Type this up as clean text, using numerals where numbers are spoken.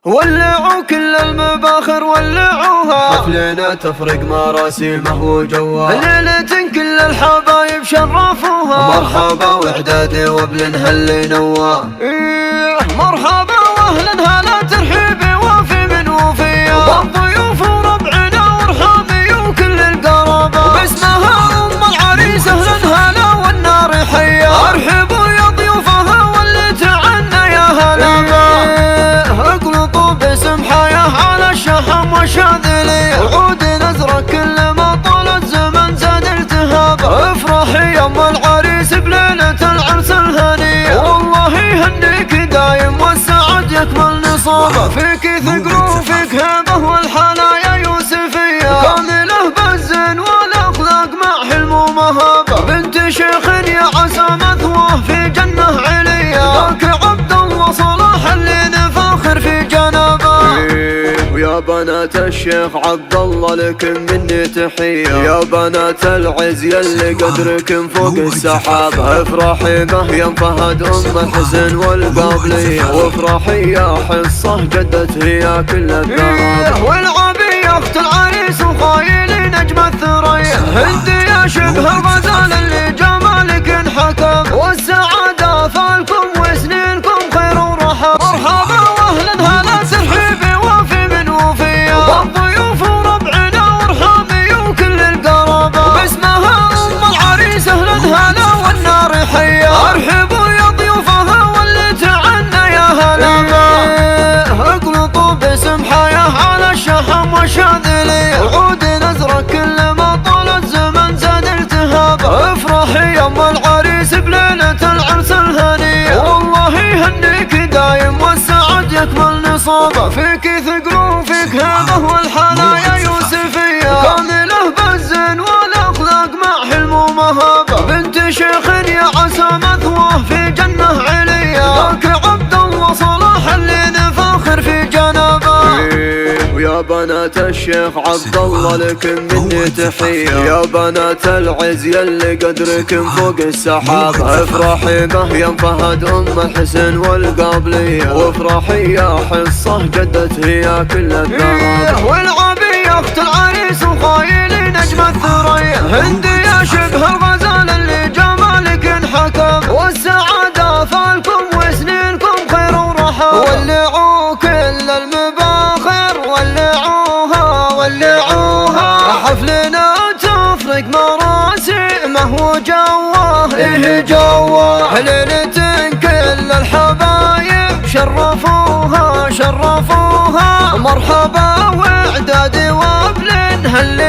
ولعوا كل المباخر ولعوها، حفلنا تفرق مراسيمه وجوها، ليلة كل الحبايب شرفوها، مرحبا وإعدادي وابلنها اللي نواه، مرحبا واهلا هلا ترحيبي وفي من وفيه، بالضيوف وربعنا وارحامي وكل القرابة، وباسمها ام العريس اهلا هلا والنار حيه، ارحبوا يا ضيوفها واللي تعنا يا هلا بيه، اقلطوا باسم حياه على الشحم والشاذليه، وعود نزرك كل ما طال الزمن زاد التهابه، افرحي يا ام العريس بليله العرس الهنيه، والله يهنيك دايم والسعد يكمل نصابه، فيك ثقل وفيك هبه والحنايا يوسفيه، كامله بالزين والاخلاق مع حلم ومهابه، بنت شيخ يا عسى مثواه في جنه عليا، ذاك عبد الله صلاح اللي نفاخر في جنابه، ويا بنات الشيخ عبد الله لكم مني تحيه، يا بنات العز يلي قدركم فوق السحابه، افرحي به يا فهد ام الحسن والقابليه، وافرحي يا حصه جدت هي كل الذهب، والعبي اخت العريس وخايلي نجم الثريا، هند يا شبه الغزال اللي جمالك انحكم، والسعاده فالكم وسنينكم خير ورحب، مرحبا واهلا هلا ترحيبي وفي من وفيه، بالضيوف وربعنا وارحامي وكل القرابه، وباسمها ام العريس اهلا هلا والنار حيه، ارحبوا يا ضيوفها واللي تعنا يا هلا بيه، اقلطوا باسم حياه على الشحم والشاذليه، وعود نزرك كل ما طال الزمن زاد التهابه، افرحي يا ام العريس بليله العرس الهنيه، والله يهنيك دايم والسعد يكمل نصابه، فيك ثقل وفيك هبه والحنايا يوسفيه، كامله بالزين والاخلاق مع حلم ومهابه، بنت شيخ يا عسى مثواه في جنه عليا، ذاك عبد الله صلاح اللي نفاخر في جنابه، ويا بنات الشيخ عبد الله لكم مني تحيه، يا بنات العز يلي قدركم فوق السحابه، افرحي به يا فهد ام الحسن والقابليه، وافرحي يا حصه جدت هي كل الذهب، والعبي اخت العريس وخايلي نجم الثريا، هند يا شبه الغزال اللي جمالك انحكم، والسعاده فالكم وسنينكم خير ورحب، ولعوا كل المباخر ولعوها ولعوها، حفلنا تفرق مراسيمه وجواه جواه، ليلة كل الحبايب شرفوها شرفوها، مرحبا واعدادي وابلنها اللي